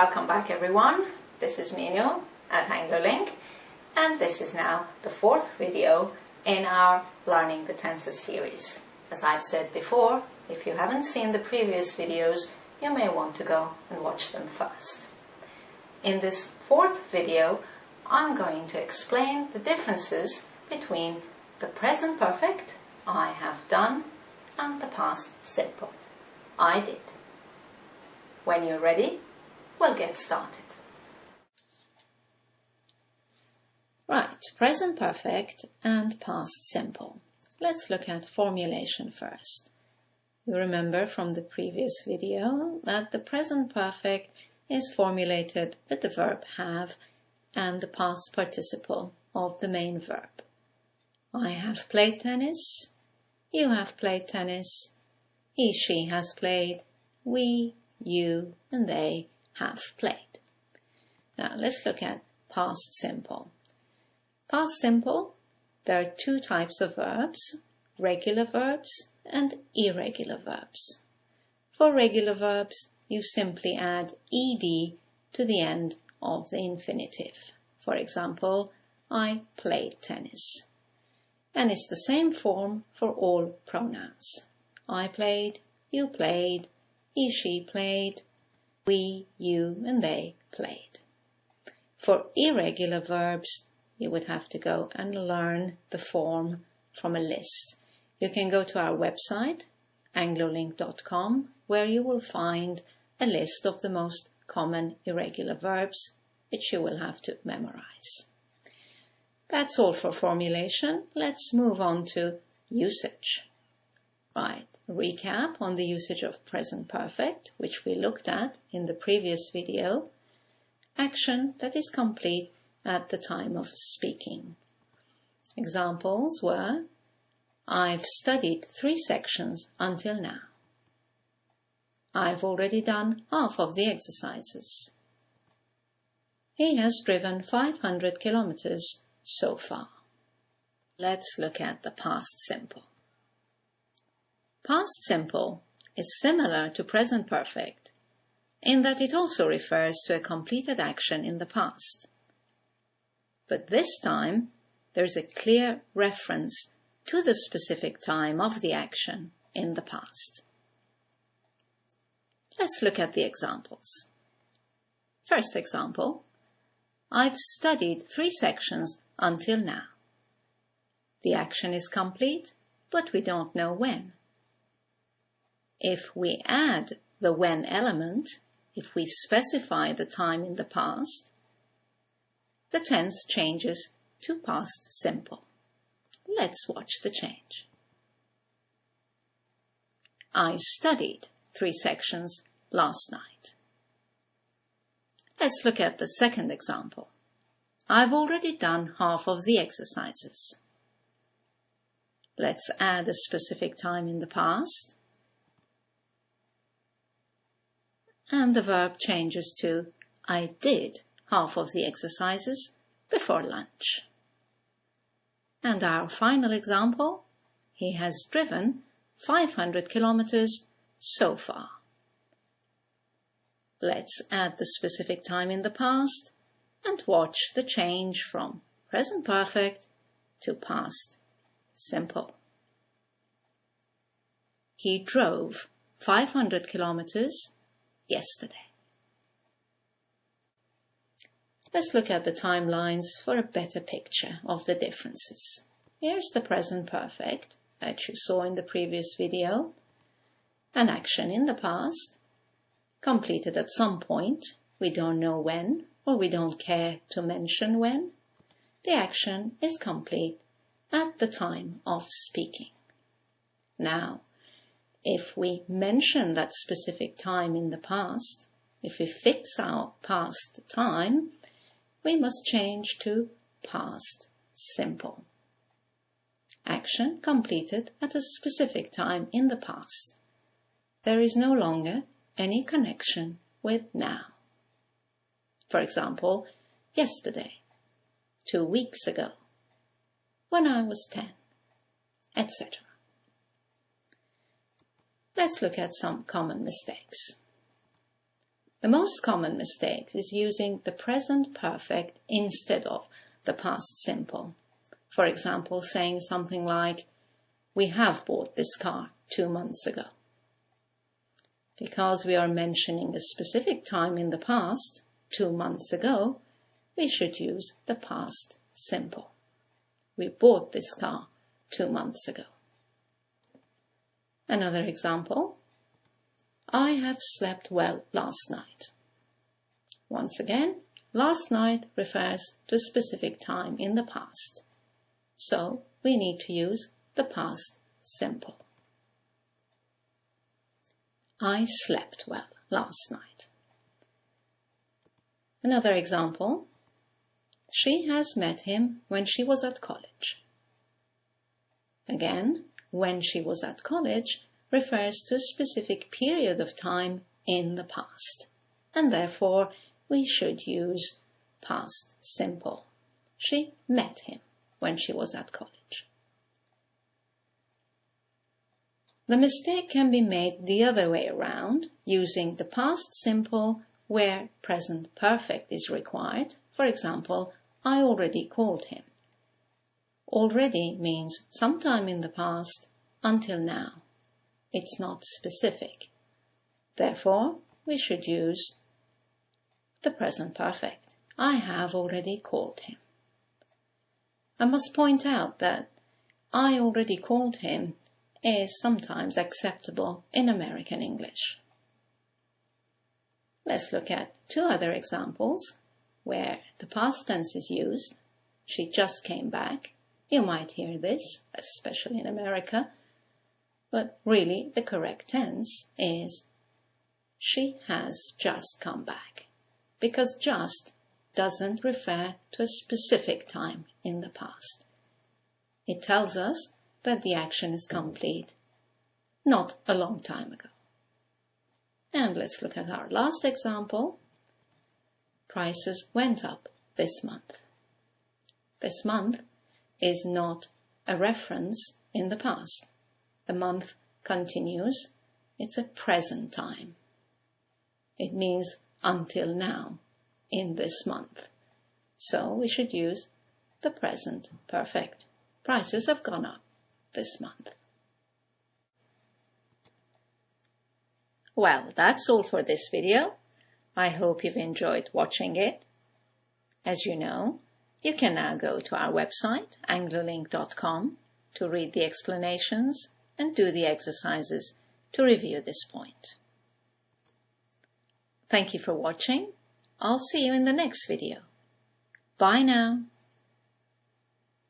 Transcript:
Welcome back everyone, this is Minu at AngloLink, and this is now the fourth video in our Learning the Tenses series. As I've said before, if you haven't seen the previous videos, you may want to go and watch them first. In this fourth video, I'm going to explain the differences between the present perfect, I have done, and the past simple, I did. When you're ready, we'll get started. Right, present perfect and past simple. Let's look at formulation first. You remember from the previous video that the present perfect is formulated with the verb have and the past participle of the main verb. I have played tennis, you have played tennis, he, she has played, we, you, and they have played. Now let's look at past simple. Past simple, there are two types of verbs, regular verbs and irregular verbs. For regular verbs, you simply add ed to the end of the infinitive. For example, I played tennis. And it's the same form for all pronouns. I played, you played, he, she played, we, you, and they played. For irregular verbs, you would have to go and learn the form from a list. You can go to our website, anglolink.com, where you will find a list of the most common irregular verbs, which you will have to memorize. That's all for formulation. Let's move on to usage. Right, recap on the usage of present perfect, which we looked at in the previous video. Action that is complete at the time of speaking. Examples were, I've studied 3 sections until now. I've already done half of the exercises. He has driven 500 kilometers so far. Let's look at the past simple. Past simple is similar to present perfect in that it also refers to a completed action in the past. But this time, there's a clear reference to the specific time of the action in the past. Let's look at the examples. First example, I've studied 3 sections until now. The action is complete, but we don't know when. If we add the when element, if we specify the time in the past, the tense changes to past simple. Let's watch the change. I studied 3 sections last night. Let's look at the second example. I've already done half of the exercises. Let's add a specific time in the past. And the verb changes to I did half of the exercises before lunch. And our final example, he has driven 500 kilometers so far. Let's add the specific time in the past and watch the change from present perfect to past simple. He drove 500 kilometers yesterday. Let's look at the timelines for a better picture of the differences. Here's the present perfect that you saw in the previous video. An action in the past, completed at some point, we don't know when, or we don't care to mention when. The action is complete at the time of speaking. Now, if we mention that specific time in the past, if we fix our past time, we must change to past simple. Action completed at a specific time in the past. There is no longer any connection with now. For example, yesterday, 2 weeks ago, when I was 10, etc. Let's look at some common mistakes. The most common mistake is using the present perfect instead of the past simple. For example, saying something like, "We have bought this car 2 months ago." Because we are mentioning a specific time in the past, 2 months ago, we should use the past simple. We bought this car 2 months ago. Another example, "I have slept well last night." Once again, last night refers to a specific time in the past. So we need to use the past simple. I slept well last night. Another example, "She has met him when she was at college." Again, when she was at college refers to a specific period of time in the past, and therefore we should use past simple. She met him when she was at college. The mistake can be made the other way around, using the past simple where present perfect is required. For example, "I already called him." Already means sometime in the past, until now. It's not specific. Therefore, we should use the present perfect. I have already called him. I must point out that "I already called him" is sometimes acceptable in American English. Let's look at 2 other examples where the past tense is used. She just came back. You might hear this, especially in America, but really the correct tense is she has just come back, because just doesn't refer to a specific time in the past. It tells us that the action is complete, not a long time ago. And let's look at our last example. Prices went up this month. This month is not a reference in the past. The month continues. It's a present time. It means until now, in this month. So we should use the present perfect. Prices have gone up this month. Well, that's all for this video. I hope you've enjoyed watching it. As you know, you can now go to our website, anglolink.com, to read the explanations and do the exercises to review this point. Thank you for watching. I'll see you in the next video. Bye now.